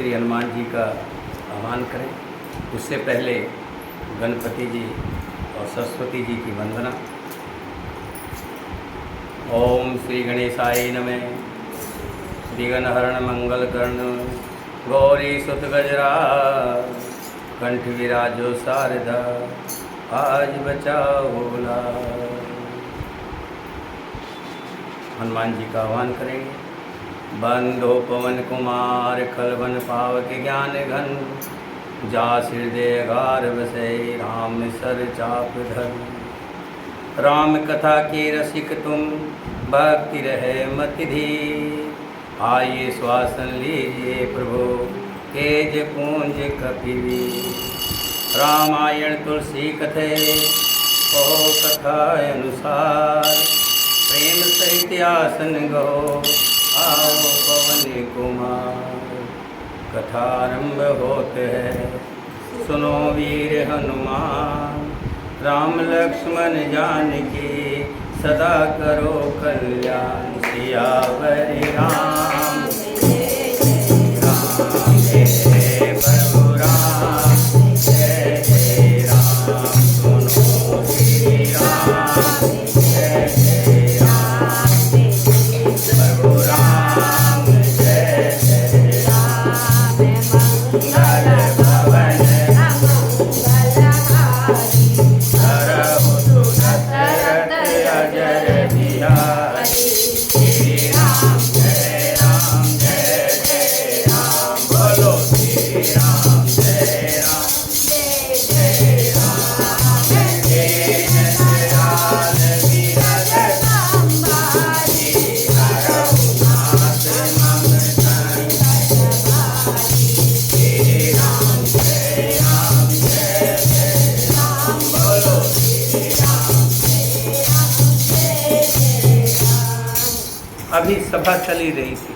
श्री हनुमान जी का आह्वान करें। उससे पहले गणपति जी और सरस्वती जी की वंदना। ओम श्री गणेशाय नमः। विघ्नहरण मंगलकर्ण गौरी सुत गजराज, कंठ विराजो शारदा आज बचाओ लाज। हनुमान जी का आह्वान करेंगे। बंधो पवन कुमार खलवन पावक ज्ञान घन, जा हृदय गार बसै राम सर चाप धर। राम कथा के रसिक तुम भक्ति रहे मति धीर, आइए श्वासन लीजिए प्रभु तेज पूंज कपिवीर। रामायण तुलसी कथे कहो कथा अनुसार, प्रेम सहित आसन गो आओ पवन कुमार। कथारंभ होते है सुनो वीर हनुमान, राम लक्ष्मण जानकी सदा करो कल्याण। सियावर राम जय प्रभु राम, जय जय राम। सुनो श्री राम जय जय राम, प्रभु राम जय जय राम। मंगल भवन हरहु सुदशरथ अजर बिहारी। श्री राम जय राम बोलो श्री राम जय राम जय जयराम विरज संभारी। हरहु नाथ ममतन श्री राम जय राम बोलो श्री राम। अभी सभा चली रही थी,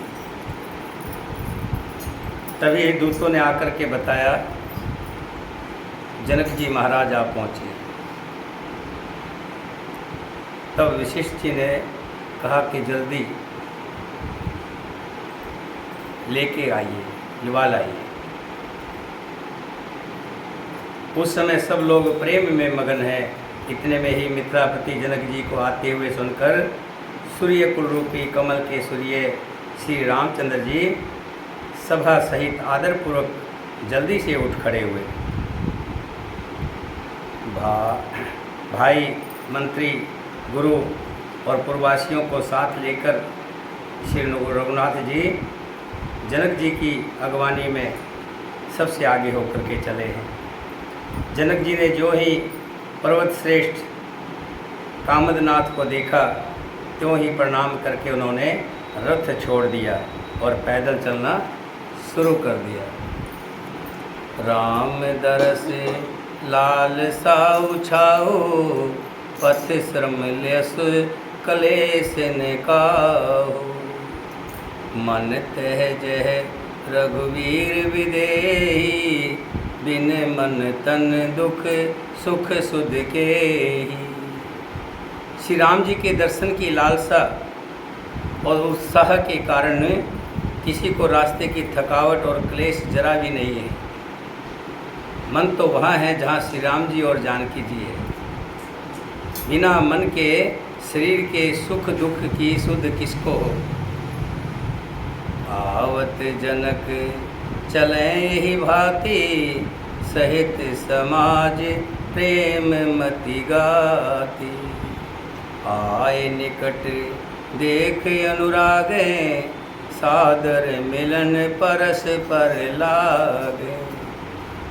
तभी दूतों ने आकर के बताया जनक जी महाराज आप पहुँचे। तब वशिष्ठ जी ने कहा कि जल्दी लेके आइए, युवा लाइए। उस समय सब लोग प्रेम में मगन हैं। इतने में ही मित्रापति जनक जी को आते हुए सुनकर सूर्य कुल रूपी कमल के सूर्य श्री रामचंद्र जी सभा सहित आदरपूर्वक जल्दी से उठ खड़े हुए। भाई मंत्री गुरु और पूर्ववासियों को साथ लेकर श्री रघुनाथ जी जनक जी की अगवानी में सबसे आगे होकर के चले हैं। जनक जी ने जो ही पर्वत श्रेष्ठ कामदनाथ को देखा त्यों ही प्रणाम करके उन्होंने रथ छोड़ दिया और पैदल चलना शुरू कर दिया। राम दरस लाल साउ छाओ, पथ श्रम लेस कलेस ने काहू। मन तह जह रघुवीर विदेही, बिन मन तन दुख सुख सुध के ही। श्री राम जी के दर्शन की लालसा और उत्साह के कारण किसी को रास्ते की थकावट और क्लेश जरा भी नहीं है। मन तो वहाँ है जहाँ श्री राम जी और जानकी जी है। बिना मन के शरीर के सुख दुख की सुध किसको हो। आवत जनक चले ही भांति, सहित समाज प्रेम मति गाती। आए निकट देख अनुरागे, सादर मिलन परस पर लागे।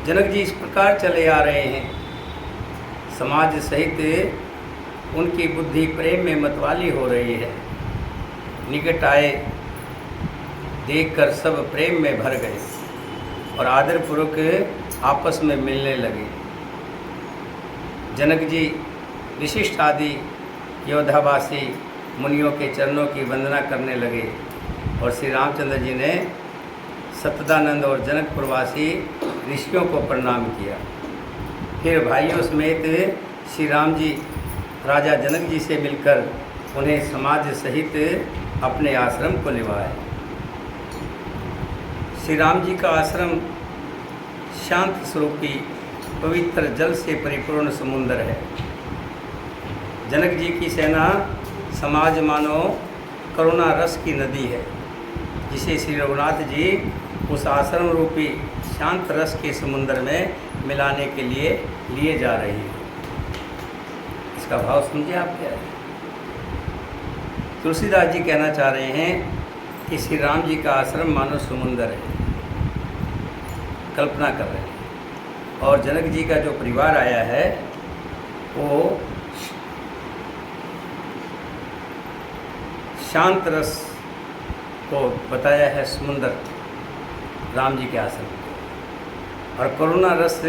जनक जी इस प्रकार चले आ रहे हैं। समाज सहित उनकी बुद्धि प्रेम में मतवाली हो रही है। निकट आए, देखकर सब प्रेम में भर गए और आदरपूर्वक आपस में मिलने लगे। जनक जी विशिष्ट आदि योद्धावासी मुनियों के चरणों की वंदना करने लगे और श्री रामचंद्र जी ने सतदानंद और जनकपुरवासी ऋषियों को प्रणाम किया। फिर भाइयों समेत श्री राम जी राजा जनक जी से मिलकर उन्हें समाज सहित अपने आश्रम को निभाए। श्री राम जी का आश्रम शांत स्वरूपी पवित्र जल से परिपूर्ण समुद्र है। जनक जी की सेना समाज मानो करुणा रस की नदी है, जिसे श्री रघुनाथ जी उस आश्रम रूपी शांत रस के समुद्र में मिलाने के लिए लिए जा रहे हैं। इसका भाव समझिए आप क्या है। तुलसीदास जी कहना चाह रहे हैं कि श्री राम जी का आश्रम मानो समुंदर है, कल्पना कर रहे हैं। और जनक जी का जो परिवार आया है वो शांत रस को बताया है समुंदर राम जी के आश्रम को, और करुणा रस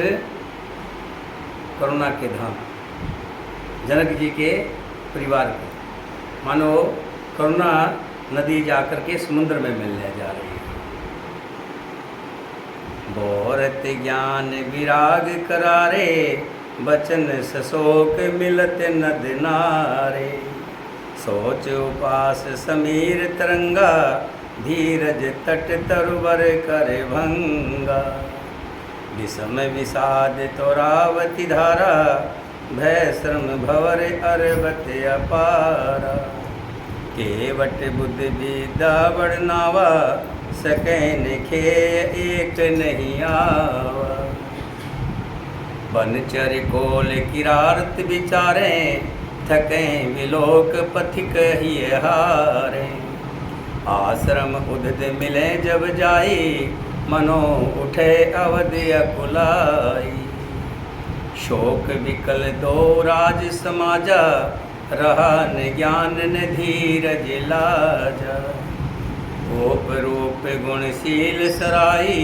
करुणा के धाम जनक जी के परिवार को, मानो करुणा नदी जाकर के समुद्र में मिलने जा रही है। बोरत ज्ञान विराग करारे, बचन सशोक मिलत नद नारे। सोच उपास समीर तरंगा, धीरज तट तरुवर कर भंगा। विषम विषाद तोरावती धारा, भय श्रम भवर अरबत अपारा। केवट बुद्ध विद्या बढ़नावा, सकैन खे एक नहीं आवा। बनचर कोल किरारत विचारें, थकें विलोक पथिक ही हारे। आश्रम उदित मिले जब जाई, मनो उठे अवध अकुलाई। शोक विकल दो राज समाजा, रहा न ज्ञान न धीरज लाजा। गोप रूप गुणशील सराई,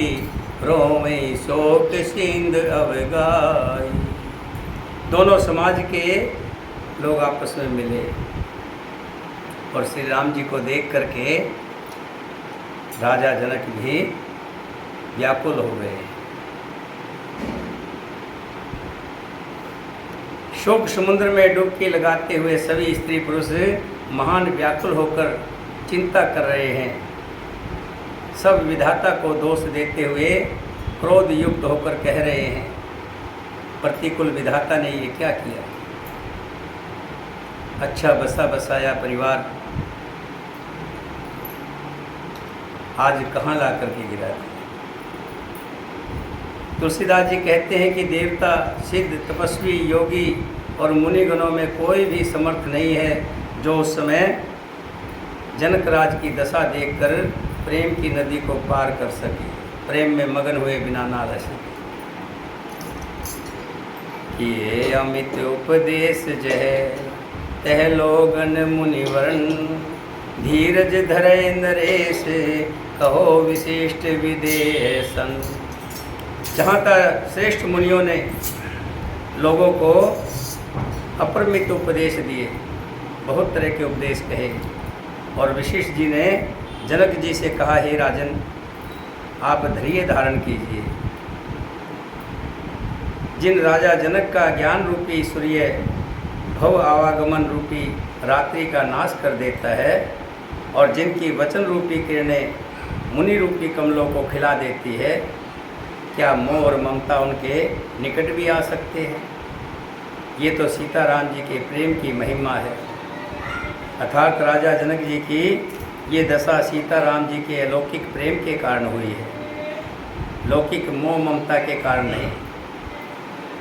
रोवे शोक सिंध अवगाई। दोनों समाज के लोग आपस में मिले और श्री राम जी को देख करके राजा जनक भी व्याकुल हो गए। शोक समुद्र में डुबकी लगाते हुए सभी स्त्री पुरुष महान व्याकुल होकर चिंता कर रहे हैं। सब विधाता को दोष देते हुए क्रोध युक्त होकर कह रहे हैं, प्रतिकूल विधाता ने ये क्या किया। अच्छा बसा बसाया परिवार आज कहाँ ला करके गिरा दिया। तुलसीदास जी कहते हैं कि देवता, सिद्ध, तपस्वी, योगी और मुनिगणों में कोई भी समर्थ नहीं है जो उस समय जनकराज की दशा देखकर प्रेम की नदी को पार कर सके, प्रेम में मगन हुए बिना ना रह सके। ये अमित उपदेश जय तह लोगन मुनिवरण, धीरज धरे नरेश कहो विशिष्ट विदेशन। जहाँ तक श्रेष्ठ मुनियों ने लोगों को अपरिमित उपदेश दिए, बहुत तरह के उपदेश कहे, और वशिष्ठ जी ने जनक जी से कहा, हे राजन आप धैर्य धारण कीजिए। जिन राजा जनक का ज्ञान रूपी सूर्य भव आवागमन रूपी रात्रि का नाश कर देता है, और जिनकी वचन रूपी किरणें मुनि रूपी कमलों को खिला देती है, क्या मोह और ममता उनके निकट भी आ सकते हैं। ये तो सीताराम जी के प्रेम की महिमा है। अर्थात राजा जनक जी की ये दशा सीताराम जी के अलौकिक प्रेम के कारण हुई है, लौकिक मोह ममता के कारण नहीं।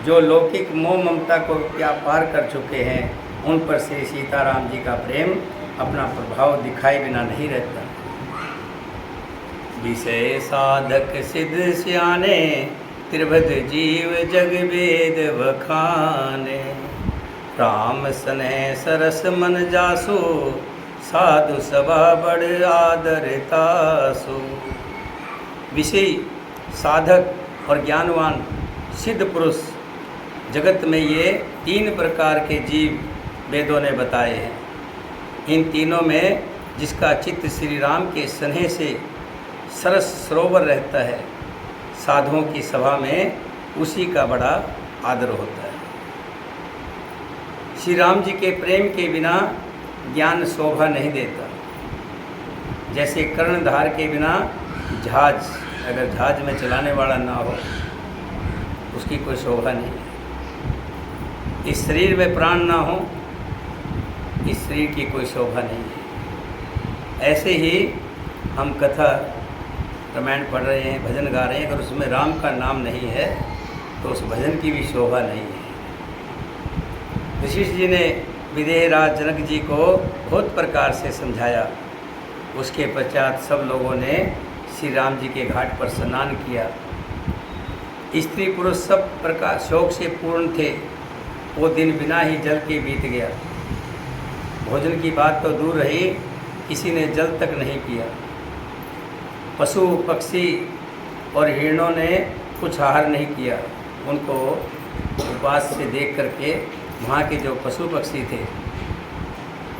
जो लौकिक मोह ममता को क्या पार कर चुके हैं, उन पर श्री सीताराम जी का प्रेम अपना प्रभाव दिखाए बिना नहीं रहता। विषय साधक सिद्ध सियाने, त्रिभद जीव जग वेद बखाने। राम स्नेह सरस मन जासो, साधु सभा बड़ आदर तासो। विषय साधक और ज्ञानवान सिद्ध पुरुष, जगत में ये 3 प्रकार के जीव वेदों ने बताए हैं। इन तीनों में जिसका चित्त श्री राम के स्नेह से सरस सरोवर रहता है, साधुओं की सभा में उसी का बड़ा आदर होता है। श्री राम जी के प्रेम के बिना ज्ञान शोभा नहीं देता। जैसे कर्णधार के बिना जहाज अगर जहाज में चलाने वाला ना हो उसकी कोई शोभा नहीं है। इस शरीर में प्राण ना हो इस शरीर की कोई शोभा नहीं है। ऐसे ही हम कथा रामायण पढ़ रहे हैं, भजन गा रहे हैं, अगर उसमें राम का नाम नहीं है तो उस भजन की भी शोभा नहीं है। वशिष्ठ जी ने विदेह राज जनक जी को बहुत प्रकार से समझाया। उसके पश्चात सब लोगों ने श्री राम जी के घाट पर स्नान किया। स्त्री पुरुष सब प्रकार शोक से पूर्ण थे। वो दिन बिना ही जल के बीत गया। भोजन की बात तो दूर रही, किसी ने जल तक नहीं पिया। पशु पक्षी और हिरणों ने कुछ आहार नहीं किया। उनको उपवास से देख करके वहाँ के जो पशु पक्षी थे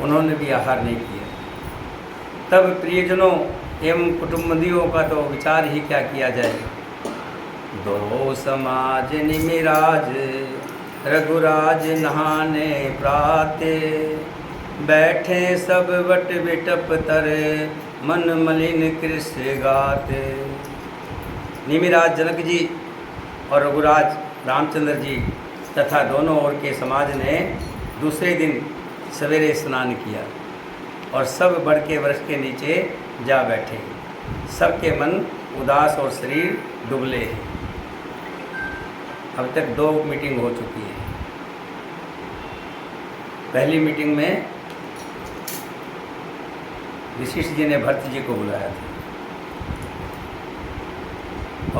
उन्होंने भी आहार नहीं किया। तब प्रियजनों एवं कुटुंबियों का तो विचार ही क्या किया जाए। दो समाज निमिराज रघुराज नहाने प्राते, बैठे सब वट विटप तरे मन मलिन कृष्ण गाते। निमिराज जनक जी और रघुराज रामचंद्र जी तथा दोनों ओर के समाज ने दूसरे दिन सवेरे स्नान किया और सब बड़ के वृक्ष के नीचे जा बैठे। सबके मन उदास और शरीर दुबले हैं। अब तक 2 मीटिंग हो चुकी है। पहली मीटिंग में वशिष्ठ जी ने भरत जी को बुलाया था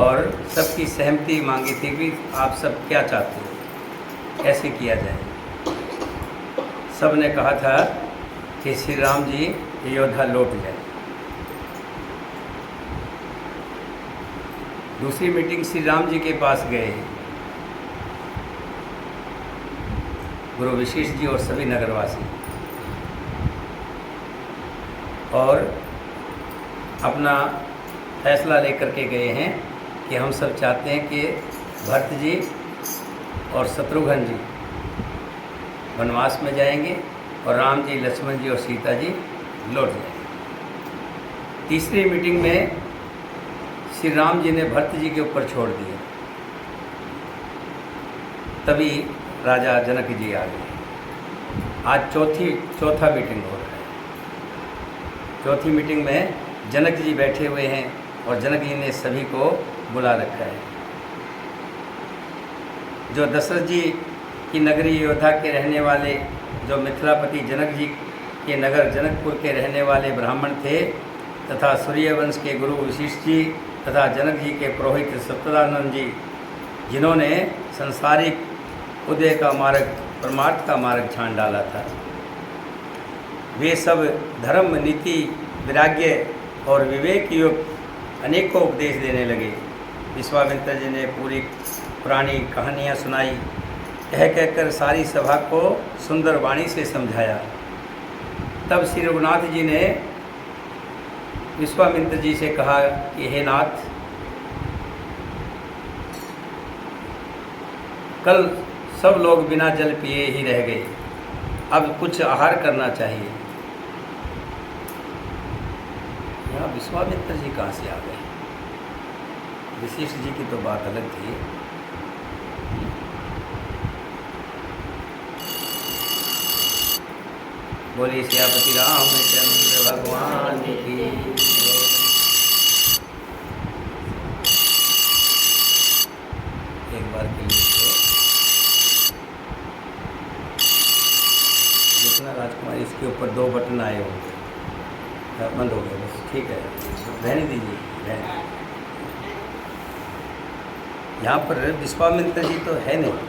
और सबकी सहमति मांगी थी कि आप सब क्या चाहते हो, कैसे किया जाए। सब ने कहा था कि श्री राम जी अयोध्या लौट जाए। दूसरी मीटिंग श्री राम जी के पास गए हैं गुरु वशिष्ठ जी और सभी नगरवासी, और अपना फैसला लेकर के गए हैं कि हम सब चाहते हैं कि भरत जी और शत्रुघ्न जी वनवास में जाएंगे और राम जी, लक्ष्मण जी और सीता जी लौट जाएंगे। तीसरी मीटिंग में श्री राम जी ने भरत जी के ऊपर छोड़ दिया। तभी राजा जनक जी आ गए। आज चौथा मीटिंग हो रहा है। चौथी मीटिंग में जनक जी बैठे हुए हैं और जनक जी ने सभी को बुला रखा है। जो दशरथ जी की नगरी अयोध्या के रहने वाले, जो मिथिलापति जनक जी के नगर जनकपुर के रहने वाले ब्राह्मण थे तथा सूर्यवंश के गुरु वशिष्ठ जी तथा जनक जी के पुरोहित सत्यदानंद जी, जिन्होंने संसारिक उदय का मार्ग, परमार्थ का मार्ग छान डाला था, वे सब धर्म, नीति, वैराग्य और विवेक युक्त अनेकों उपदेश देने लगे। विश्वामित्र जी ने पूरी पुरानी कहानियाँ सुनाई। कहकर सारी सभा को सुंदर वाणी से समझाया। तब श्री रघुनाथ जी ने विश्वामित्र जी से कहा कि हे नाथ, कल सब लोग बिना जल पिए ही रह गए, अब कुछ आहार करना चाहिए। यहाँ विश्वामित्र जी कहाँ से आ गए? वशिष्ठ जी की तो बात अलग थी। बोलिए सियापति रामचंद्र भगवान की। एक बार के लिए जितना राजकुमारी, इसके ऊपर 2 बटन आए होंगे, बंद हो गया, बस ठीक है, रहने दीजिए, रहने। यहाँ पर विश्वामित्र जी तो है नहीं,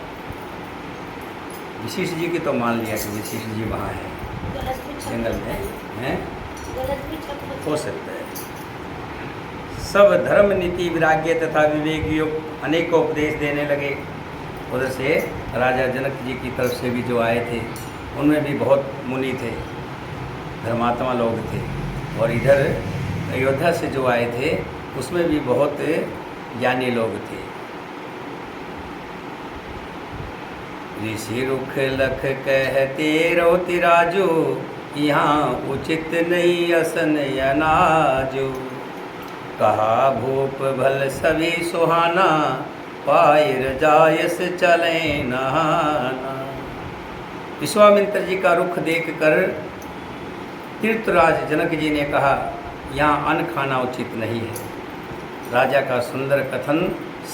वशिष्ठ जी की तो मान लिया कि वशिष्ठ जी वहाँ है जंगल में हैं, हो सकता है। सब धर्म, नीति, वैराग्य तथा विवेक युक्त अनेकों उपदेश देने लगे। उधर से राजा जनक जी की तरफ से भी जो आए थे उनमें भी बहुत मुनि थे, धर्मात्मा लोग थे, और इधर अयोध्या से जो आए थे उसमें भी बहुत ज्ञानी लोग थे। ऋषि रुख लख कहते रोति राजू, यहाँ उचित नहीं असन अनाजू। कहा भूप भल सभी सुहाना, पायर जायस चले नहाना। विश्वामित्र जी का रुख देखकर तीर्थराज जनक जी ने कहा, यहाँ अन्न खाना उचित नहीं है। राजा का सुंदर कथन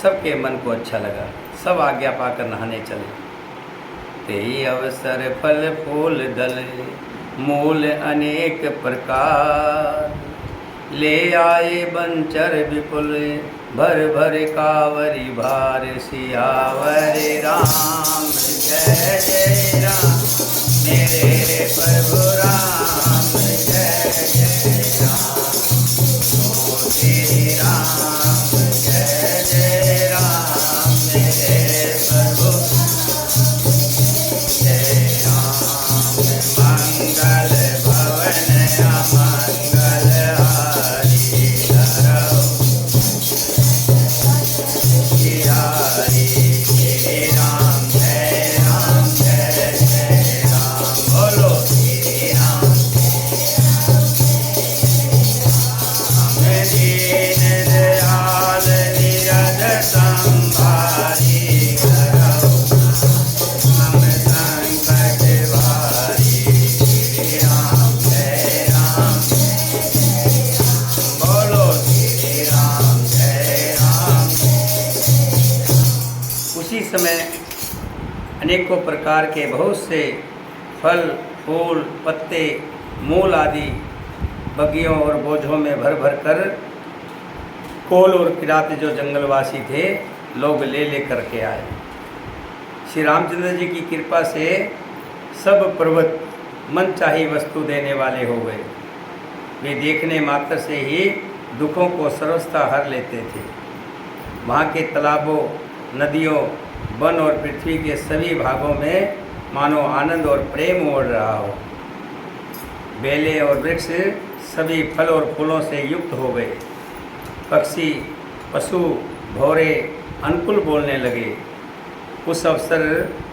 सबके मन को अच्छा लगा, सब आज्ञा पाकर नहाने चले। तेई अवसर फल फूल दल मूल अनेक प्रकार, ले आए बंचर विपुल भर भर कावरी भार। सियावर राम जय जय राम, मेरे प्रभु राम जय जय राम। ओ श्री राम जय जय राम, मेरे प्रभु जय राम। मंगल भवन अमंगल हारी, धरो हरि। श्री राम जय जय राम, बोलो श्री राम। हम दीन दयाल निरज संभारी, करो हम संकट भारी। श्री राम जय राम, बोलो श्री राम जय राम। उसी समय अनेकों प्रकार के बहुत से फल फूल पत्ते मूल आदि बगियों और बोझों में भर भर कर कोल और किरात जो जंगलवासी थे लोग ले ले करके आए। श्री रामचंद्र जी की कृपा से सब पर्वत मनचाही वस्तु देने वाले हो गए। वे देखने मात्र से ही दुखों को सर्वथा हर लेते थे। वहाँ के तालाबों, नदियों, वन और पृथ्वी के सभी भागों में मानो आनंद और प्रेम ओढ़ रहा हो। बेले और वृक्ष सभी फल और फूलों से युक्त हो गए। पक्षी, पशु, भौरे अनुकूल बोलने लगे। उस अवसर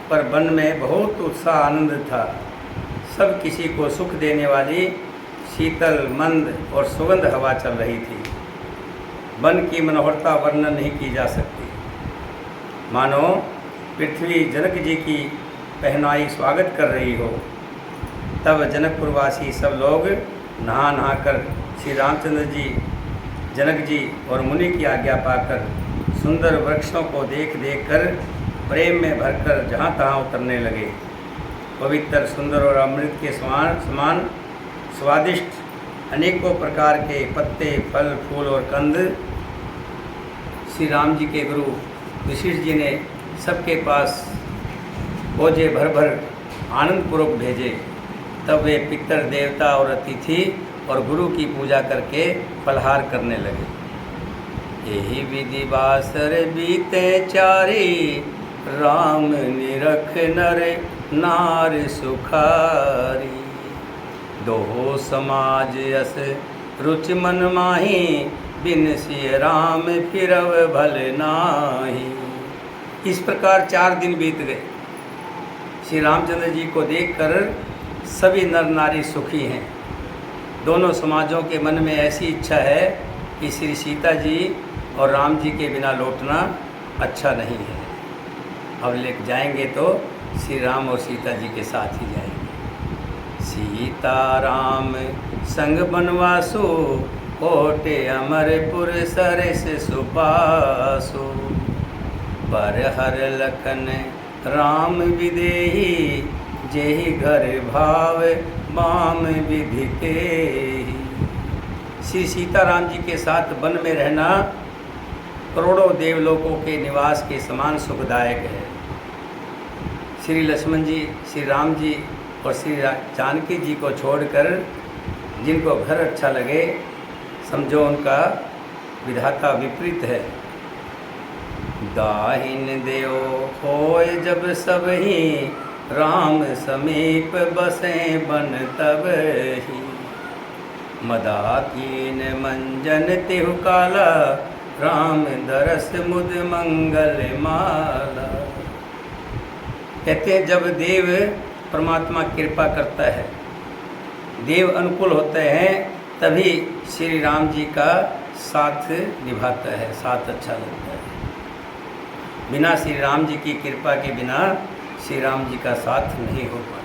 पर वन में बहुत उत्साह आनंद था। सब किसी को सुख देने वाली शीतल मंद और सुगंध हवा चल रही थी। वन की मनोहरता वर्णन नहीं की जा सकती। मानो पृथ्वी जनक जी की पहनाई स्वागत कर रही हो। तब जनकपुरवासी सब लोग नहा नहा कर श्री रामचंद्र जी, जनक जी और मुनि की आज्ञा पाकर सुंदर वृक्षों को देख देख कर प्रेम में भरकर जहाँ तहाँ उतरने लगे। पवित्र, सुंदर और अमृत के समान स्वादिष्ट अनेकों प्रकार के पत्ते, फल, फूल और कंद श्री राम जी के गुरु वशिष्ठ जी ने सबके पास बोझे भर भर आनंदपूर्वक भेजे। तब वे पितर, देवता और अतिथि और गुरु की पूजा करके फलहार करने लगे। यही विधि बासर बीते चारी, राम निरख नर नार सुखारी। दोहो समाज यस रुचि मन माही, बिन सिय राम फिरव भल नाही। इस प्रकार 4 दिन बीत गए। श्री रामचंद्र जी को देखकर सभी नर नारी सुखी हैं। दोनों समाजों के मन में ऐसी इच्छा है कि श्री सीता जी और राम जी के बिना लौटना अच्छा नहीं है। अब ले जाएंगे तो श्री राम और सीता जी के साथ ही जाएंगे। सीता राम संग बनवासो, होटे अमरपुर सरस सुपासो। पर हर लखन राम विदेही, जेहि घर भाव बाम विधि तेहि। श्री सीताराम जी के साथ वन में रहना करोड़ों देवलोकों के निवास के समान सुखदायक है। श्री लक्ष्मण जी, श्री राम जी और श्री जानकी जी को छोड़कर जिनको घर अच्छा लगे, समझो उनका विधाता विपरीत है। दाहिन देव होय जब सब ही, राम समीप बसे बन तब ही। मदाकीन मंजन तिहु काला, राम दरस मुद मंगल माला। कहते हैं जब देव परमात्मा कृपा करता है, देव अनुकूल होते हैं, तभी श्री राम जी का साथ निभाता है, साथ अच्छा लगता है। बिना श्री राम जी की कृपा के बिना श्री राम जी का साथ नहीं हो पाता।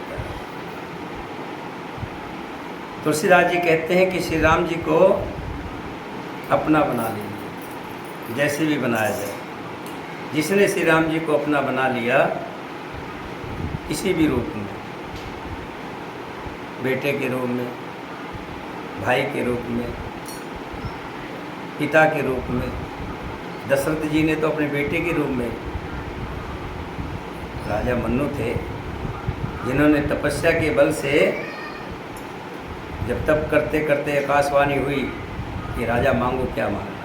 तुलसीदास जी कहते हैं कि श्री राम जी को अपना बना लीजिए, जैसे भी बनाया जाए। जिसने श्री राम जी को अपना बना लिया किसी भी रूप में, बेटे के रूप में, भाई के रूप में, पिता के रूप में, दशरथ जी ने तो अपने बेटे के रूप में, राजा मन्नु थे जिन्होंने तपस्या के बल से जब तप करते करते आकाशवाणी हुई कि राजा मांगो क्या मांगना है,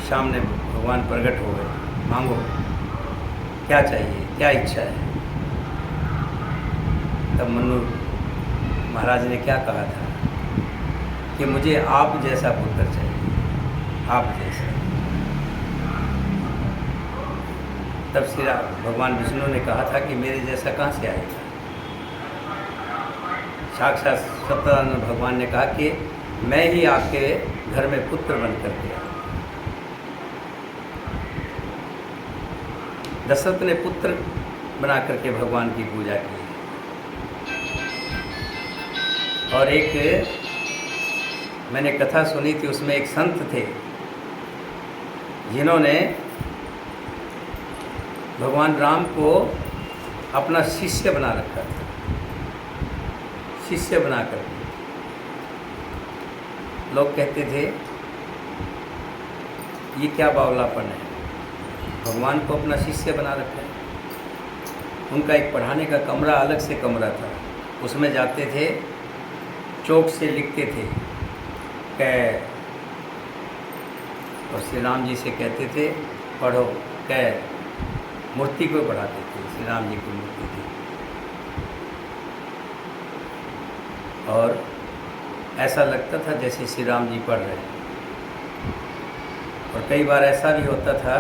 सामने भगवान प्रकट हो गए, मांगो क्या चाहिए, क्या इच्छा है। तब मन्नु महाराज ने क्या कहा था कि मुझे आप जैसा पुत्र चाहिए, आप जैसा। तब श्री भगवान विष्णु ने कहा था कि मेरे जैसा कहाँ से आएगा। साक्षात सत्यानंद भगवान ने कहा कि मैं ही आपके घर में पुत्र बन करके आया। दशरथ ने पुत्र बना करके भगवान की पूजा की। और एक मैंने कथा सुनी थी, उसमें एक संत थे जिन्होंने भगवान राम को अपना शिष्य बना रखा था, शिष्य बना कर। लोग कहते थे ये क्या बावलापन है, भगवान को अपना शिष्य बना रखा है। उनका एक पढ़ाने का कमरा, अलग से कमरा था, उसमें जाते थे, चौक से लिखते थे कै, और श्री राम जी से कहते थे पढ़ो कै, मूर्ति को पढ़ाते थे, श्री राम जी की मूर्ति थी। और ऐसा लगता था जैसे श्री राम जी पढ़ रहे हैं। और कई बार ऐसा भी होता था,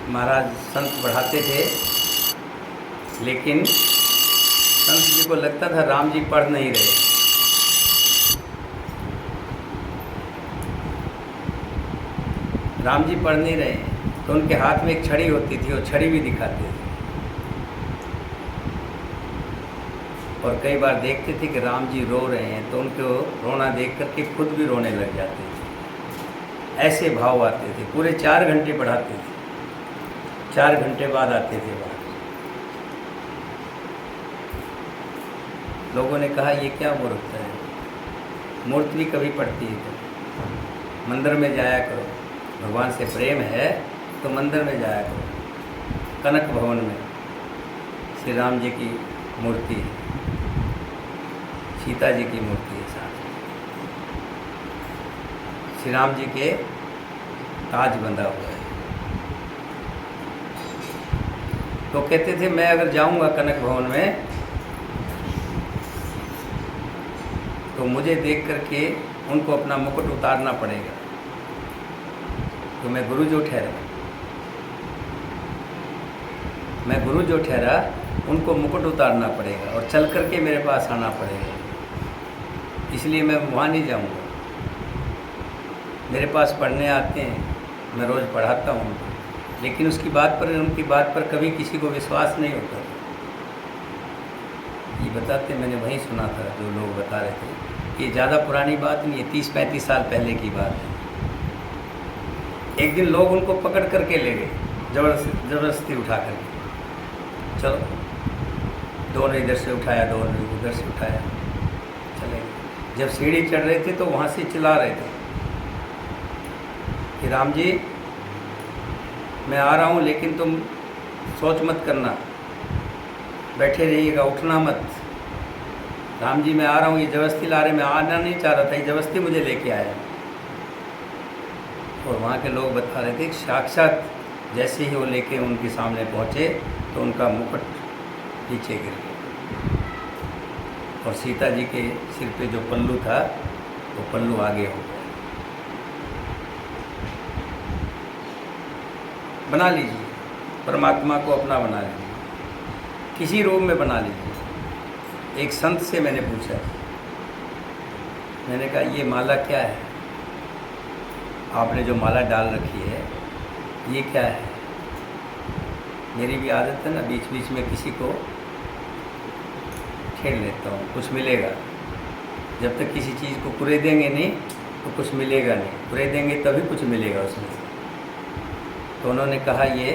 महाराज संत पढ़ाते थे लेकिन संत जी को लगता था राम जी पढ़ नहीं रहे। राम जी पढ़ नहीं रहे तो उनके हाथ में एक छड़ी होती थी, वो छड़ी भी दिखाते थे। और कई बार देखते थे कि राम जी रो रहे हैं तो उनको रोना देख करके खुद भी रोने लग जाते थे। ऐसे भाव आते थे। पूरे 4 घंटे पढ़ाते थे, 4 घंटे बाद आते थे बाहर। लोगों ने कहा ये क्या मूर्ख है, मूर्ति भी कभी पढ़ती है तो मंदिर में जाया करो, भगवान से प्रेम है तो मंदिर में जाया करो। कनक भवन में श्री राम जी की मूर्ति है, सीता जी की मूर्ति है, साथ श्री राम जी के ताज बंधा हुआ है। तो कहते थे मैं अगर जाऊंगा कनक भवन में तो मुझे देख करके उनको अपना मुकुट उतारना पड़ेगा, तो मैं गुरु जो ठहरा, मैं गुरु जो ठहरा उनको मुकुट उतारना पड़ेगा और चल करके मेरे पास आना पड़ेगा। इसलिए मैं वहाँ नहीं जाऊँगा। मेरे पास पढ़ने आते हैं, मैं रोज़ पढ़ाता हूँ उनको, लेकिन उसकी बात पर, उनकी बात पर कभी किसी को विश्वास नहीं होता। ये बताते, मैंने वहीं सुना था, जो लोग बता रहे थे, ये ज़्यादा पुरानी बात नहीं है, 30-35 साल पहले की बात है। एक दिन लोग उनको पकड़ करके ले गए, ज़बरदस्ती उठा करके, चलो, दोनों इधर से उठाया, दोनों उधर से उठाया, चले गए। जब सीढ़ी चढ़ रहे थे तो वहाँ से चिल्ला रहे थे कि राम जी मैं आ रहा हूँ, लेकिन तुम सोच मत करना, बैठे रहिएगा, उठना मत। राम जी मैं आ रहा हूँ, ये ज़बरदस्ती ला रहे, मैं आना नहीं चाह रहा था, ये ज़बरदस्ती मुझे लेके आया। और वहाँ के लोग बता रहे थे कि साक्षात जैसे ही वो लेके उनके सामने पहुँचे तो उनका मुकुट नीचे गिर गया और सीता जी के सिर पे जो पल्लू था वो पल्लू आगे हो गया। बना लीजिए, परमात्मा को अपना बना लीजिए, किसी रूप में बना लीजिए। एक संत से मैंने पूछा मैंने कहा ये माला क्या है, आपने जो माला डाल रखी है ये क्या है। मेरी भी आदत है ना, बीच बीच में किसी को छेड़ लेता हूँ, कुछ मिलेगा। जब तक किसी चीज़ को कुरेदेंगे नहीं तो कुछ मिलेगा नहीं, कुरेदेंगे तभी कुछ मिलेगा उसमें से। तो उन्होंने कहा ये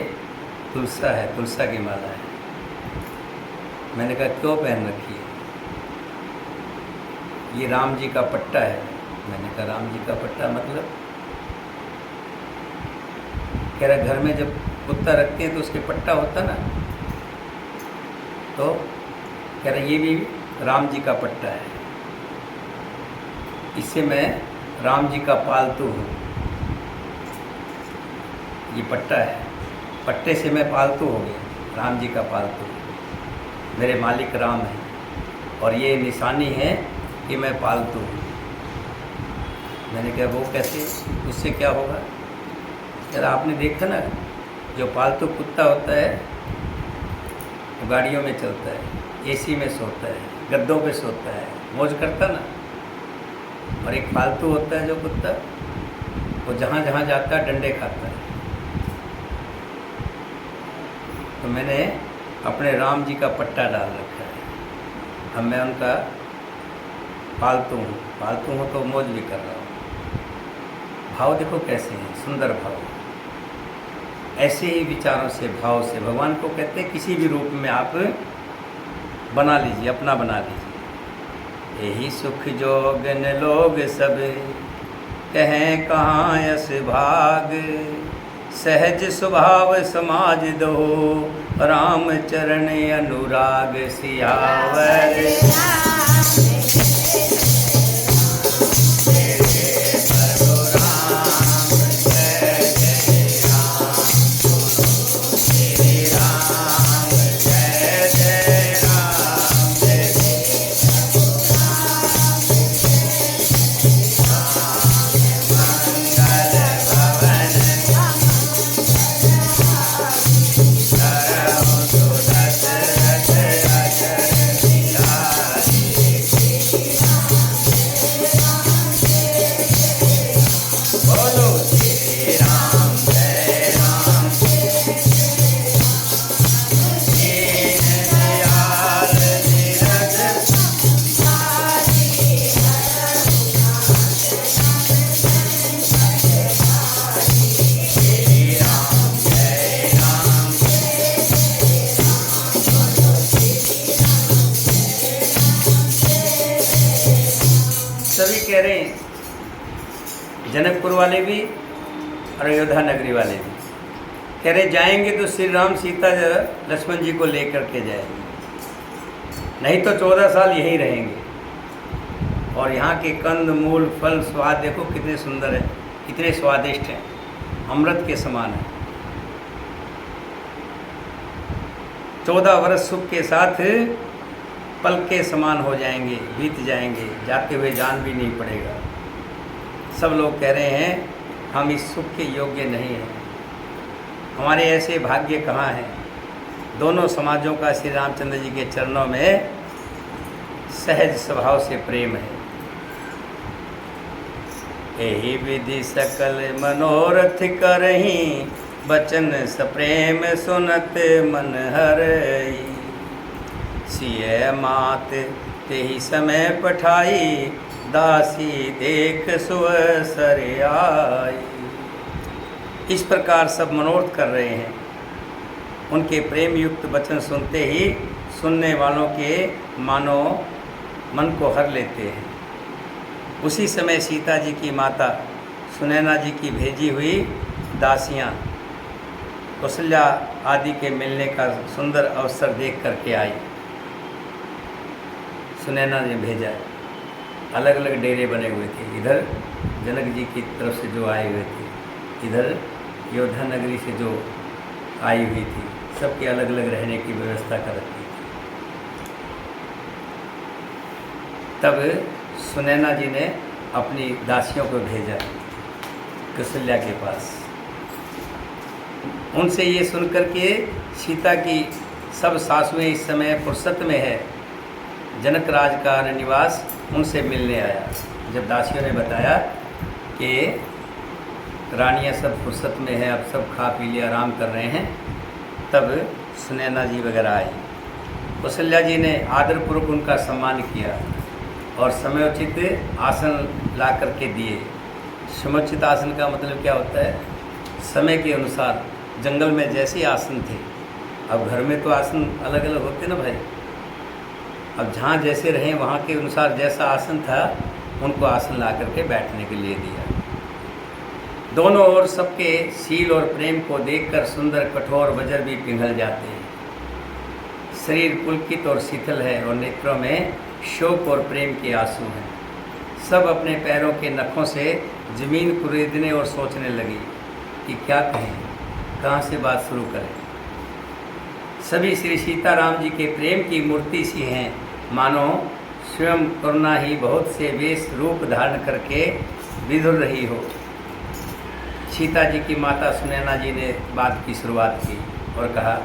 तुलसा है, तुलसा की माला है। मैंने कहा क्यों पहन रखी है। ये राम जी का पट्टा है। मैंने कहा राम जी का पट्टा मतलब? कह रहा घर में जब कुत्ता रखते हैं तो उसके पट्टा होता ना, तो कह रहा ये भी राम जी का पट्टा है, इससे मैं राम जी का पालतू हूँ। ये पट्टा है, पट्टे से मैं पालतू हो गया, राम जी का पालतू। मेरे मालिक राम है और ये निशानी है कि मैं पालतू हूँ। मैंने कहा वो कैसे, उससे क्या होगा। यार आपने देखा ना, जो पालतू कुत्ता होता है वो गाड़ियों में चलता है, एसी में सोता है, गद्दों पे सोता है, मौज करता ना। और एक पालतू होता है जो कुत्ता, वो जहाँ जहाँ जाता है डंडे खाता है। तो मैंने अपने राम जी का पट्टा डाल रखा है। अब मैं उनका पालतू हूँ, पालतू हूँ तो मौज भी कर रहा हूँ। भाव देखो कैसे हैं, सुंदर भाव। ऐसे ही विचारों से, भाव से भगवान को कहते हैं किसी भी रूप में आप बना लीजिए, अपना बना लीजिए। यही सुख जोगन लोग सब कहें कहाँ यस भाग, सहज स्वभाव समाज दो राम चरण अनुराग सियावर। सभी कह रहे हैं, जनकपुर वाले भी और अयोध्या नगरी वाले भी कह रहे जाएंगे तो श्री राम सीता लक्ष्मण जी को लेकर के जाएंगे, नहीं तो 14 साल यहीं रहेंगे। और यहाँ के कंद मूल फल स्वाद देखो कितने सुंदर है, कितने स्वादिष्ट हैं, अमृत के समान है। 14 वर्ष सुख के साथ पल के समान हो जाएंगे, बीत जाएंगे, जाते हुए जान भी नहीं पड़ेगा। सब लोग कह रहे हैं हम इस सुख के योग्य नहीं हैं, हमारे ऐसे भाग्य कहाँ हैं। दोनों समाजों का श्री रामचंद्र जी के चरणों में सहज स्वभाव से प्रेम है। यही विधि सकल मनोरथ करही, बचन सप्रेम सुनत मन हरई। सिय मात तेहि समय पठाई, दासी देख सुअसर आई। इस प्रकार सब मनोरथ कर रहे हैं। उनके प्रेम युक्त वचन सुनते ही सुनने वालों के मानो मन को हर लेते हैं। उसी समय सीता जी की माता सुनैना जी की भेजी हुई दासियाँ कौशल्या आदि के मिलने का सुंदर अवसर देख करके आई। सुनैना ने भेजा, अलग अलग डेरे बने हुए थे। इधर जनक जी की तरफ से जो आए हुए थे, इधर अयोध्या नगरी से जो आई हुई थी, सबके अलग अलग रहने की व्यवस्था कर रखी थी। तब सुनैना जी ने अपनी दासियों को भेजा कौशल्या के पास। उनसे ये सुनकर के सीता की सब सासुएं इस समय फुर्सत में है, जनक राज का निवास उनसे मिलने आया। जब दासियों ने बताया कि रानियाँ सब फुर्सत में है, अब सब खा पी लिया, आराम कर रहे हैं, तब सुनैना जी वगैरह आई। कौशल्या जी ने आदरपूर्वक उनका सम्मान किया और समयोचित आसन ला करके दिए। समुचित आसन का मतलब क्या होता है? समय के अनुसार। जंगल में जैसे आसन थे, अब घर में तो आसन अलग अलग होते ना भाई, अब जहाँ जैसे रहें वहाँ के अनुसार जैसा आसन था उनको आसन ला करके बैठने के लिए दिया। दोनों ओर सबके शील और प्रेम को देखकर सुंदर कठोर वज्र भी पिघल जाते हैं। शरीर पुलकित और शीतल है और नेत्रों में शोक और प्रेम के आंसू हैं। सब अपने पैरों के नखों से जमीन कुरेदने और सोचने लगी कि क्या कहें, कहाँ से बात शुरू करें। सभी श्री सीताराम जी के प्रेम की मूर्ति सी हैं, मानो स्वयं करुणा ही बहुत से वेश रूप धारण करके विधुर रही हो। सीता जी की माता सुनैना जी ने बात की शुरुआत की और कहा,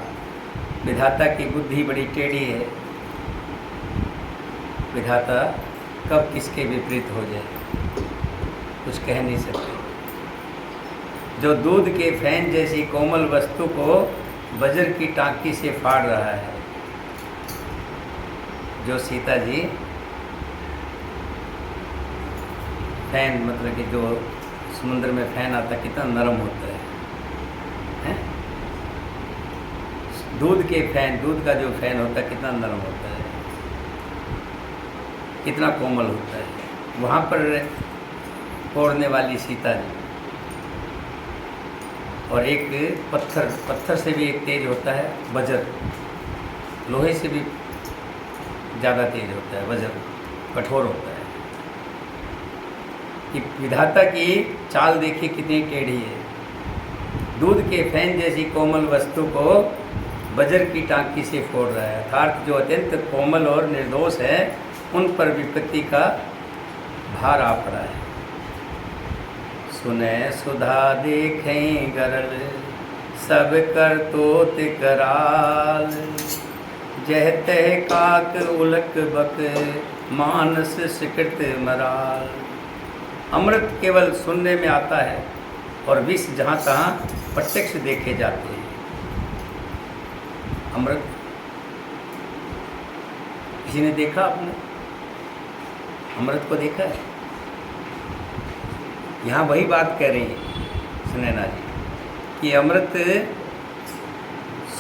विधाता की बुद्धि बड़ी टेढ़ी है, विधाता कब किसके विपरीत हो जाए कुछ कह नहीं सकते। जो दूध के फैन जैसी कोमल वस्तु को वज्र की टांकी से फाड़ रहा है। जो सीता जी फैन मतलब कि जो समुद्र में फैन आता कितना नरम होता है, हैं? दूध के फैन, दूध का जो फैन होता है कितना नरम होता है, कितना कोमल होता है, वहाँ पर फोड़ने वाली सीता जी। और एक पत्थर से भी एक तेज होता है वज्र, लोहे से भी ज़्यादा तेज होता है वज्र, कठोर होता है। कि विधाता की चाल देखिए कितनी टेढ़ी है। दूध के फैन जैसी कोमल वस्तु को वज्र की टांकी से फोड़ रहा है, अर्थात जो अत्यंत कोमल और निर्दोष है उन पर विपत्ति का भार आ पड़ा है। सुने सुधा देखें गरल, सब कर तोत कराल, जह तह काक उलक बक, मानस सिकट मराल। अमृत केवल सुनने में आता है और विष जहाँ तहाँ प्रत्यक्ष देखे जाते हैं। अमृत किसी ने देखा? आपने अमृत को देखा है? यहाँ वही बात कह रही है सुनैना जी कि अमृत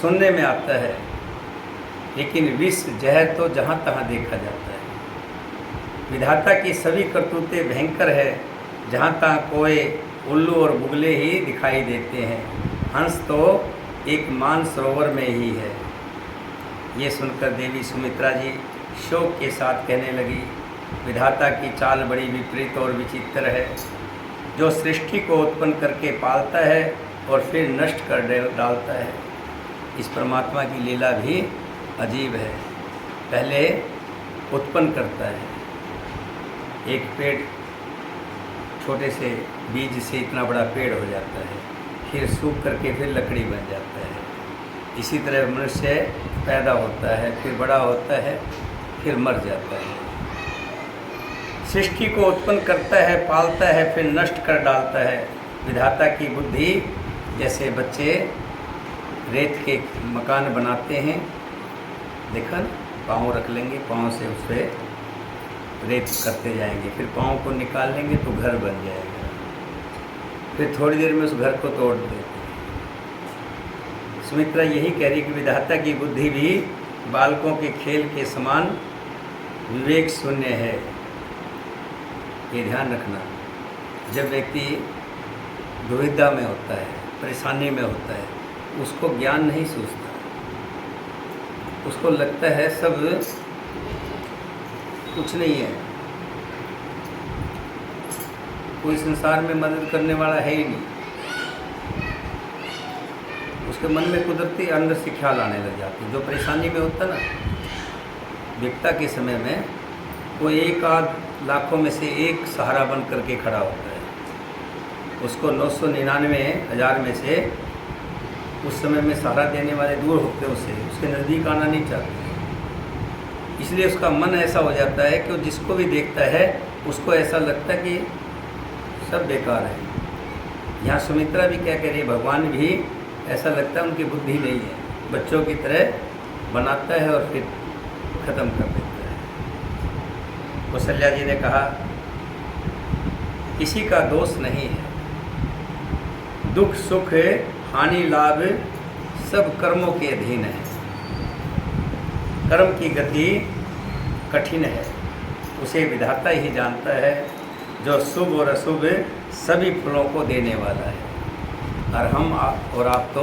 सुनने में आता है लेकिन विष जहर तो जहाँ तहाँ देखा जाता है। विधाता की सभी करतूतें भयंकर है, जहाँ तहाँ कोए उल्लू और बुगले ही दिखाई देते हैं। हंस तो एक मान सरोवर में ही है। ये सुनकर देवी सुमित्रा जी शोक के साथ कहने लगी, विधाता की चाल बड़ी विपरीत और विचित्र है। जो सृष्टि को उत्पन्न करके पालता है और फिर नष्ट कर डालता है। इस परमात्मा की लीला भी अजीब है। पहले उत्पन्न करता है, एक पेड़ छोटे से बीज से इतना बड़ा पेड़ हो जाता है, फिर सूख करके फिर लकड़ी बन जाता है। इसी तरह मनुष्य पैदा होता है, फिर बड़ा होता है, फिर मर जाता है। सृष्टि को उत्पन्न करता है, पालता है, फिर नष्ट कर डालता है। विधाता की बुद्धि जैसे बच्चे रेत के मकान बनाते हैं, देखा ना, पाँव रख लेंगे, पाँव से उस पर रेत करते जाएंगे, फिर पाँव को निकाल लेंगे तो घर बन जाएगा, फिर थोड़ी देर में उस घर को तोड़ देते हैं। सुमित्रा यही कह रही कि विधाता की बुद्धि भी बालकों के खेल के समान विवेक शून्य है। ये ध्यान रखना, जब व्यक्ति दुविधा में होता है, परेशानी में होता है, उसको ज्ञान नहीं सूझता, उसको लगता है सब कुछ नहीं है, कोई संसार में मदद करने वाला है ही नहीं। उसके मन में कुदरती अंदर से ख्याल आने लग जाते हैं। जो परेशानी में होता है ना, विपदा के समय में वो एक आध लाखों में से एक सहारा बन करके खड़ा होता है। उसको 999,000 में से उस समय में सहारा देने वाले दूर होते हैं, उससे उसके नज़दीक आना नहीं चाहते। इसलिए उसका मन ऐसा हो जाता है कि वो जिसको भी देखता है उसको ऐसा लगता है कि सब बेकार है। यहाँ सुमित्रा भी क्या कह रही है, भगवान भी ऐसा लगता है उनकी बुद्धि नहीं है, बच्चों की तरह बनाता है और फिर ख़त्म कर देता है। कौशल्या जी ने कहा किसी का दोष नहीं है, दुख सुख हानि लाभ सब कर्मों के अधीन है। कर्म की गति कठिन है, उसे विधाता ही जानता है, जो शुभ और अशुभ सभी फलों को देने वाला है। और हम और आप तो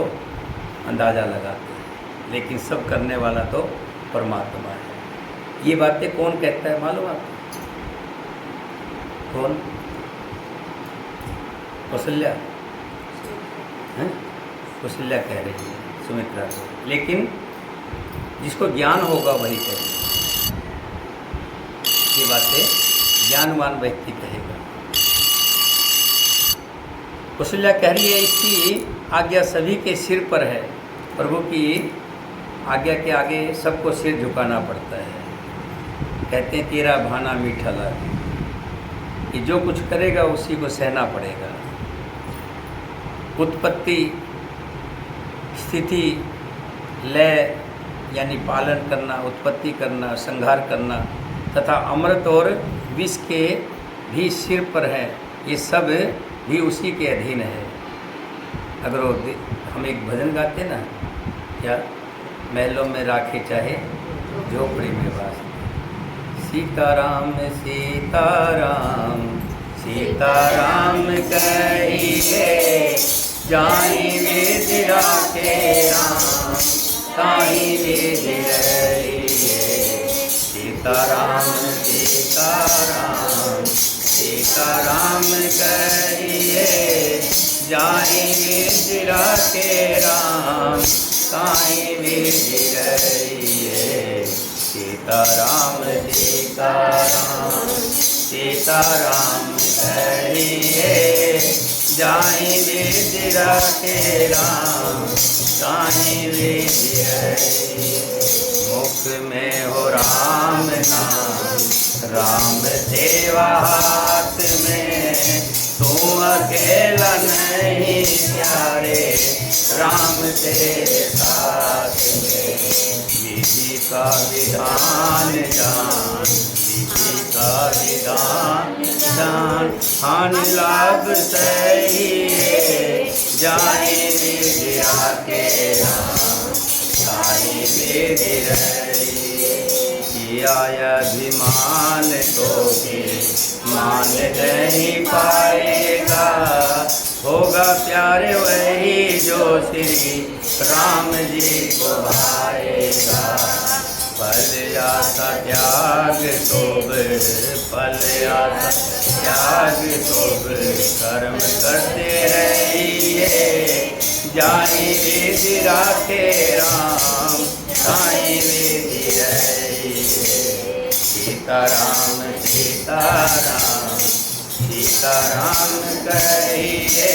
अंदाज़ा लगाते हैं, लेकिन सब करने वाला तो परमात्मा है। ये बातें कौन कहता है मालूम आपको? कौन? कौशल्या हैं? कौशल्या कह रही है सुमित्रा को, लेकिन जिसको ज्ञान होगा वही कहेगा ये बातें, ज्ञानवान व्यक्ति कहेगा। कौशल्या कह रही है इसकी आज्ञा सभी के सिर पर है, प्रभु की आज्ञा के आगे सबको सिर झुकाना पड़ता है। कहते हैं तेरा भाना मीठा लागे, कि जो कुछ करेगा उसी को सहना पड़ेगा। उत्पत्ति स्थिति लय यानी पालन करना, उत्पत्ति करना, संहार करना तथा अमृत और विष के भी सिर पर है, ये सब भी उसी के अधीन है। अगर हम एक भजन गाते ना, क्या महलों में राखे चाहे झोपड़ी में वास, सीताराम सीताराम सीताराम कहिए, जानी वेद राखे राम ताही वेद रहिए। सीताराम सीताराम सीताराम कहिए, जानी वेद राखे राम ताही वेद रहिए। सीताराम सीताराम सीताराम कहिए, जाहि वेद राखे राम ताहि वेद रहिए। मुख में हो राम नाम, राम सेवा हाथ में, तू अकेला नहीं प्यारे, राम तेरे साथ में। विधि का विधान जान, विधि का विधान जान, हानि लाभ सही जाने वेद राखे राम ताहि वेद रहिए। किया अभिमान तो भी मान नहीं पाएगा, होगा प्यारे वही जो श्री राम जी को भाएगा। फल आशा त्याग तोब, फल आशा त्याग तोब, कर्म करते रहिए, जाहि वेद राखे राम ताहि वेद रहिए। सीताराम सीताराम सीताराम कहिए,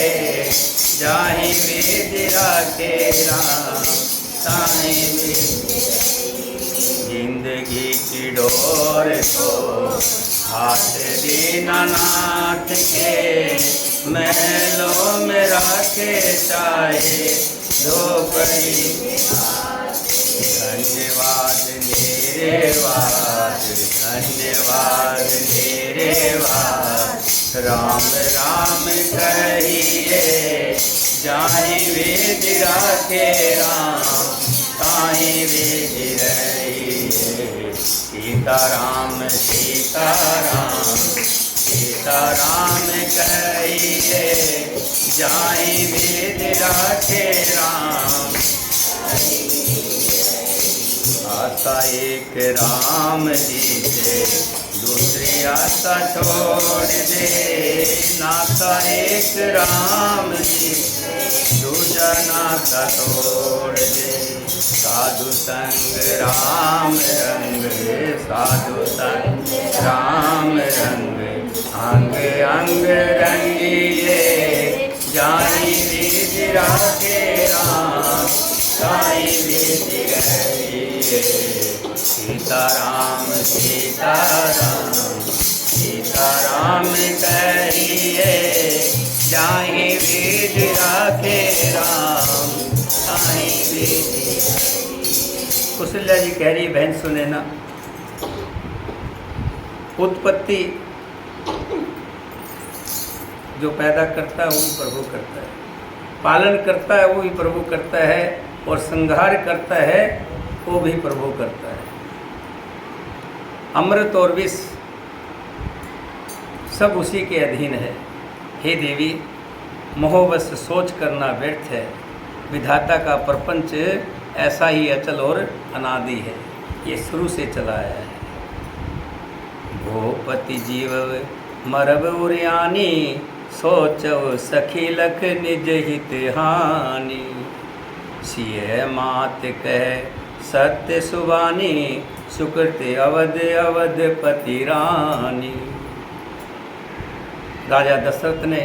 जाहि वेद राखे राम ताहि वेद। जिंदगी की डोर को हाथ देना नाथ के, महलों में राखे चाहे झोपड़ी। धन्यवाद मेरे वाद, धन्यवाद मेरे वाद, राम राम कहिए, जाहि वेद राखे राम ताहि वेद रहिए। सीताराम सीताराम सीताराम कहिए, जाहि वेद राखे राम। आशा एक राम जी से दूसरी आशा छोड़ दे, नाता एक राम जी से दूजा नाता तोड़ दे। साधु संग राम रंग, साधु संग राम रंग, अंग अंग रंगिए, जाहि वेद राखे राम साईं बीती गई है। सीताराम सीताराम सीताराम कहिए, जाहि विधि राखे राम ताहि विधि। कौशल्या जी कह रही, बहन सुने ना, उत्पत्ति जो पैदा करता है वो भी प्रभु करता है, पालन करता है वो भी प्रभु करता है, और संहार करता है वो भी प्रभु करता है। अमृत और विष सब उसी के अधीन है। हे देवी, मोहवश सोच करना व्यर्थ है, विधाता का प्रपंच ऐसा ही अचल और अनादि है, ये शुरू से चला आया है। भूपति जीव मरब उरियानी, सोचव सखी लख निज हित हानि। सिय मात कह सत्य सुबानी, सुकृत अवध अवध पति रानी। राजा दशरथ ने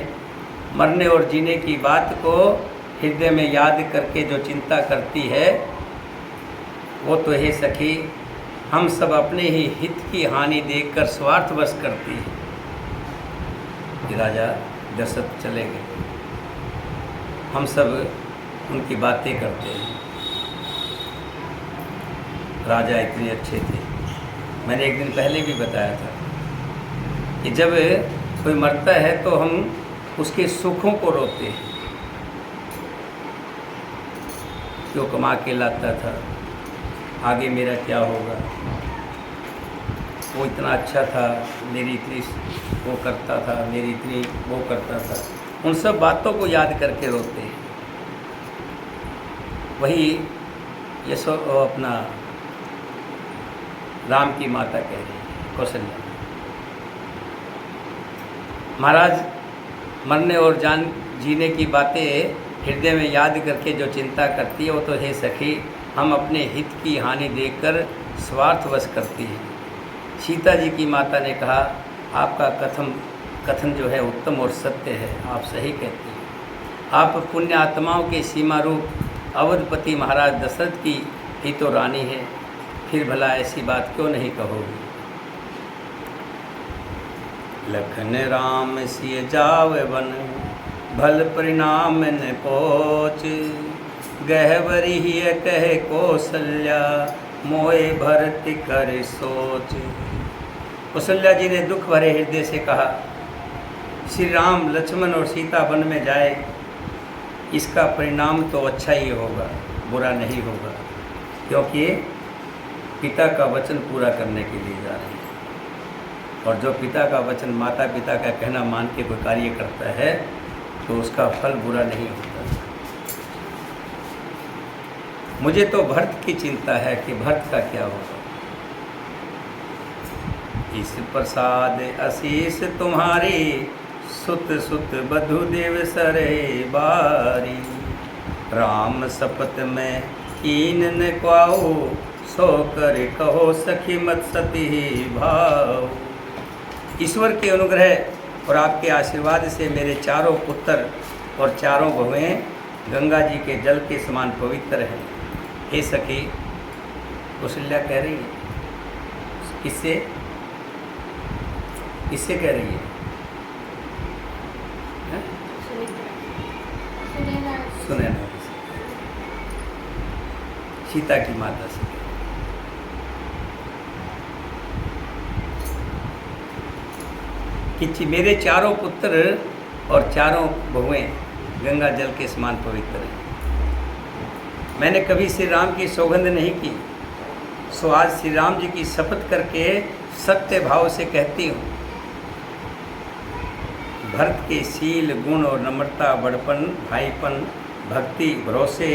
मरने और जीने की बात को हृदय में याद करके जो चिंता करती है, वो तो हे सखी हम सब अपने ही हित की हानि देखकर स्वार्थवश करती है। कि राजा दशरथ चले गए, हम सब उनकी बातें करते हैं। राजा इतने अच्छे थे, मैंने एक दिन पहले भी बताया था कि जब कोई मरता है तो हम उसके सुखों को रोते हैं। क्यों कमा के लाता था, आगे मेरा क्या होगा, वो इतना अच्छा था, मेरी इतनी वो करता था, मेरी इतनी वो करता था, उन सब बातों को याद करके रोते हैं। वही ये सब अपना राम की माता कह रही है, कौशल्या। महाराज मरने और जान जीने की बातें हृदय में याद करके जो चिंता करती है, वो तो हे सखी हम अपने हित की हानि देखकर स्वार्थवश करती है। सीता जी की माता ने कहा, आपका कथन जो है उत्तम और सत्य है, आप सही कहते हैं। आप पुण्य आत्माओं के सीमा रूप अवधपति महाराज दशरथ की ही तो रानी है, फिर भला ऐसी बात क्यों नहीं कहोगी। लखन राम सिय जाव वन, भल परिणाम न पहुँच। गहवरी ही कहे कौशल्या, मोए भरत कर सोच। कौशल्या जी ने दुख भरे हृदय से कहा, श्री राम लक्ष्मण और सीता वन में जाए, इसका परिणाम तो अच्छा ही होगा, बुरा नहीं होगा, क्योंकि पिता का वचन पूरा करने के लिए जा रहे हैं। और जो पिता का वचन, माता पिता का कहना मान के कोई कार्य करता है तो उसका फल बुरा नहीं होता। मुझे तो भरत की चिंता है कि भरत का क्या होगा। इस प्रसाद आशीष तुम्हारी, सुत सुत बधु देव सरे बारी। राम शपथ में कीन न क्वाओ, सो कर कहो सखी मत सती भाव। ईश्वर के अनुग्रह और आपके आशीर्वाद से मेरे चारों पुत्र और चारों बहुएं गंगा जी के जल के समान पवित्र हैं। हे सखी, कौशल्या कह रही है, किससे किससे कह रही है? सुने ना, सीता की माता से। कि मेरे चारों पुत्र और चारों बहुएं गंगा जल के समान पवित्र हैं। मैंने कभी श्री राम की सौगंध नहीं की, सो आज श्री राम जी की शपथ करके सत्य भाव से कहती हूँ। भरत के शील, गुण और नम्रता, बड़पन, भाईपन, भक्ति, भरोसे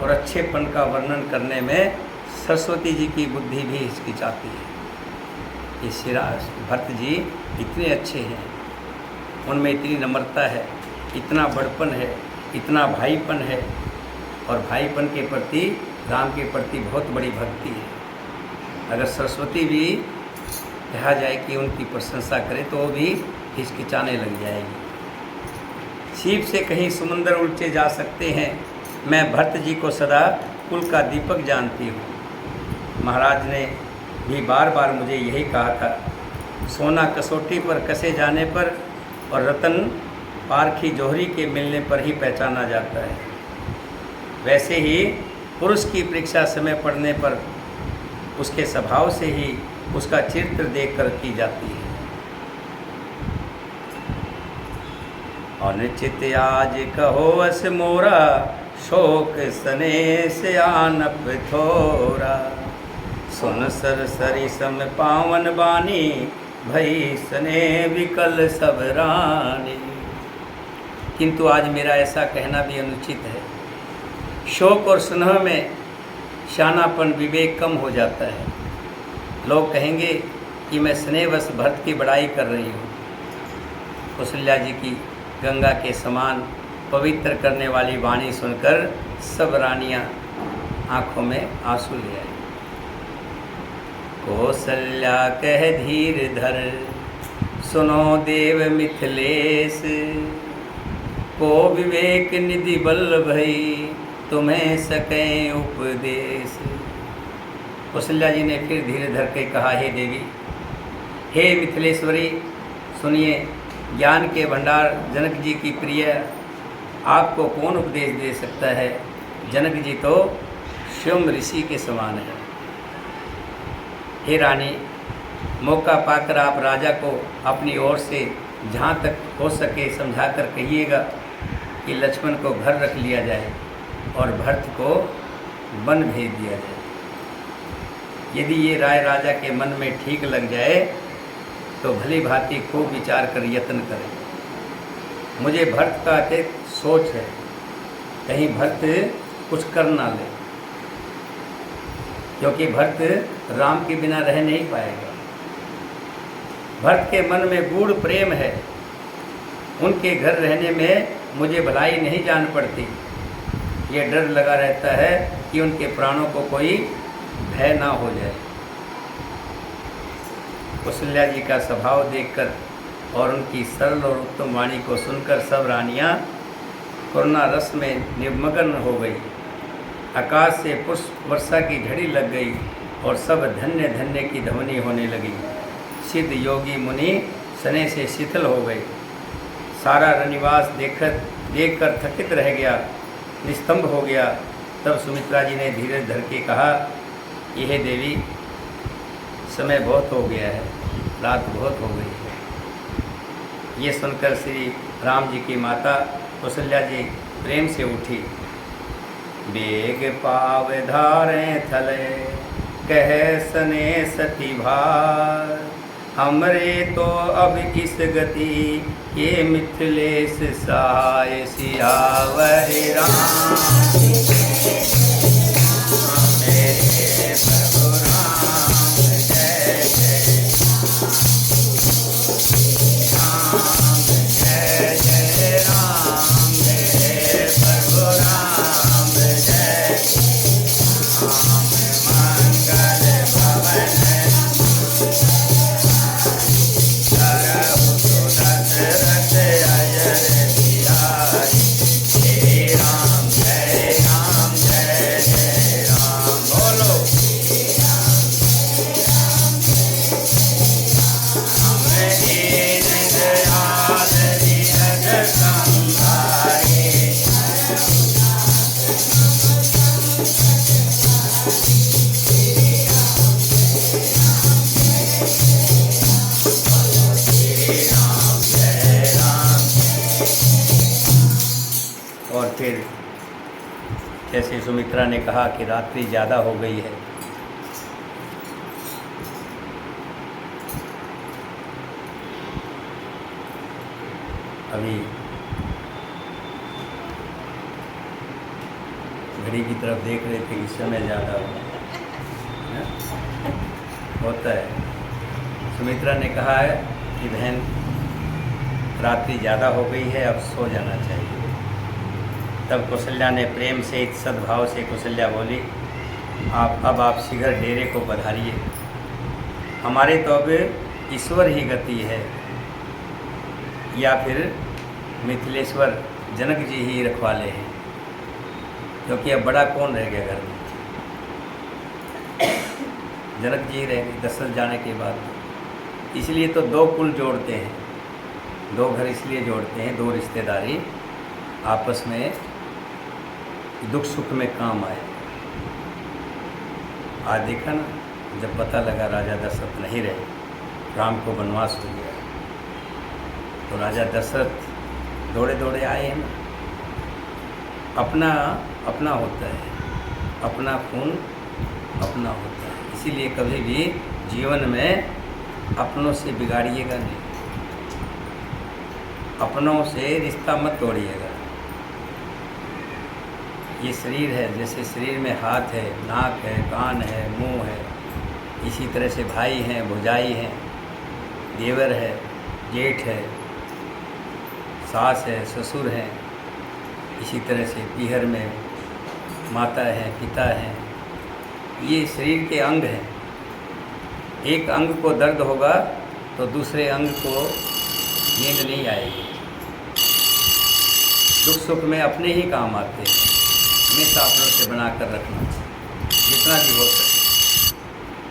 और अच्छेपन का वर्णन करने में सरस्वती जी की बुद्धि भी हिचकिचाती है। ये श्री भरत जी इतने अच्छे हैं, उनमें इतनी नम्रता है, इतना बड़पन है, इतना भाईपन है, और भाईपन के प्रति, राम के प्रति बहुत बड़ी भक्ति है। अगर सरस्वती भी कहा जाए कि उनकी प्रशंसा करे तो वो भी हिचकिचाने लग जाएगी। सीप से कहीं समुंदर उलटे जा सकते हैं, मैं भरत जी को सदा कुल का दीपक जानती हूँ। महाराज ने भी बार बार मुझे यही कहा था, सोना कसौटी पर कसे जाने पर और रतन पारखी जौहरी के मिलने पर ही पहचाना जाता है। वैसे ही पुरुष की परीक्षा समय पड़ने पर उसके स्वभाव से ही उसका चरित्र देखकर की जाती है। अनिश्चित आज कहो अस मोरा, शोक सने से आनप थोरा। सुन सर सरी सम पावन बानी, भई सने विकल सब रानी। किंतु आज मेरा ऐसा कहना भी अनुचित है। शोक और स्नेह में शानापन विवेक कम हो जाता है। लोग कहेंगे कि मैं स्नेहवश भरत की बड़ाई कर रही हूँ। कौशल्या जी की गंगा के समान पवित्र करने वाली वाणी सुनकर सब रानियां आंखों में आंसू ले आई। कौशल्या कह धीर धर, सुनो देव मिथिलेश। को विवेक निधि बल भई, तुम्हें सकें उपदेश। कौशल्या जी ने फिर धीरे धर के कहा, हे देवी, हे मिथिलेश्वरी, सुनिए, ज्ञान के भंडार जनक जी की प्रिय, आपको कौन उपदेश दे सकता है। जनक जी तो स्वयं ऋषि के समान है। हे रानी, मौका पाकर आप राजा को अपनी ओर से जहाँ तक हो सके समझाकर कहिएगा कि लक्ष्मण को घर रख लिया जाए और भरत को वन भेज दिया जाए। यदि ये राय राजा के मन में ठीक लग जाए तो भली भांति खूब विचार कर यत्न करें। मुझे भरत का एक सोच है, कहीं भरत कुछ कर ना ले, क्योंकि भरत राम के बिना रह नहीं पाएगा। भरत के मन में गूढ़ प्रेम है, उनके घर रहने में मुझे भलाई नहीं जान पड़ती। ये डर लगा रहता है कि उनके प्राणों को कोई भय ना हो जाए। कौशल्या जी का स्वभाव देखकर और उनकी सरल और उत्तम वाणी को सुनकर सब रानियां करुणा रस में निमग्न हो गई। आकाश से पुष्प वर्षा की झड़ी लग गई और सब धन्य धन्य की ध्वनि होने लगी। सिद्ध योगी मुनि सने से शिथिल हो गए। सारा रनिवास देखकर थकित रह गया, निस्तंभ हो गया। तब सुमित्रा जी ने धीरे धर के कहा, यह देवी, समय बहुत हो गया है, रात बहुत हो गई है। ये सुनकर श्री राम जी की माता कौशल्या जी प्रेम से उठी। बेग पाव धारें थले, कह सने सती भार। हमरे तो अब इस गति, ये मिथिलेश सहाय। सियावर राम मेरे प्रभु राम, जय जय राम, जय जय राम मेरे प्रभु राम, जय राम मंगल भवन दशरथ अजर बिहारी। हे राम जय राम, जय जय राम। बोलो दीन दयाल धीरज संधारे। और फिर जैसे सुमित्रा ने कहा कि रात्रि ज़्यादा हो गई है, अभी घड़ी की तरफ देख रहे थे कि समय ज़्यादा होता है। सुमित्रा ने कहा है कि बहन, रात्रि ज़्यादा हो गई है, अब सो जाना चाहिए। तब कौशल्या ने प्रेम से सद्भाव से कौशल्या बोली, आप शीघ्र डेरे को पधारिए। हमारे तो अब ईश्वर ही गति है, या फिर मिथिलेश्वर जनक जी ही रखवाले हैं, क्योंकि अब बड़ा कौन रह गया घर में। जनक जी रह गए दशरथ जाने के बाद। इसलिए तो दो कुल जोड़ते हैं, दो घर इसलिए जोड़ते हैं, दो रिश्तेदारी आपस में दुख सुख में काम आए। आज देखा ना, जब पता लगा राजा दशरथ नहीं रहे, राम को वनवास हो गया, तो राजा दशरथ दौड़े दौड़े आए हैं ना। अपना अपना होता है, अपना खून अपना होता है। इसीलिए कभी भी जीवन में अपनों से बिगाड़िएगा नहीं, अपनों से रिश्ता मत तोड़िएगा। ये शरीर है, जैसे शरीर में हाथ है, नाक है, कान है, मुंह है, इसी तरह से भाई हैं, भौजाई हैं, देवर है, जेठ है, सास है, ससुर हैं, इसी तरह से पीहर में माता है, पिता हैं। ये शरीर के अंग हैं। एक अंग को दर्द होगा तो दूसरे अंग को नींद नहीं आएगी। दुख सुख में अपने ही काम आते हैं। हमेशा अपनों से बना कर रखना जितना भी हो सके।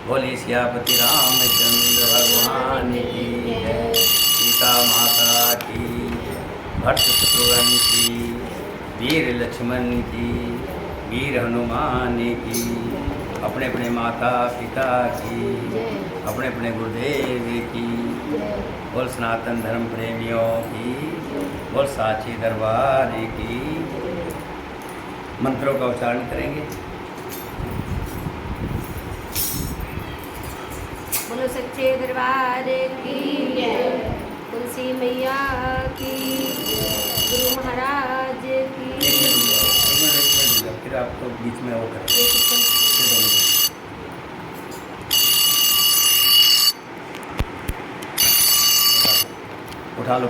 बोली सियापति रामचंद्र भगवान की जय, सीता माता की, भरत शत्रुघ्न की, वीर लक्ष्मण की, वीर हनुमान की, अपने अपने माता पिता की, अपने अपने गुरुदेव की, बोल सनातन धर्म प्रेमियों की, बोल साची दरबार की। मंत्रों का उच्चारण करेंगे। बोलो सच्चे दरबार की, तुलसी मैया की, गुरु महाराज की। एक मिनट फिर आपको बीच में वो करें। उठा लो।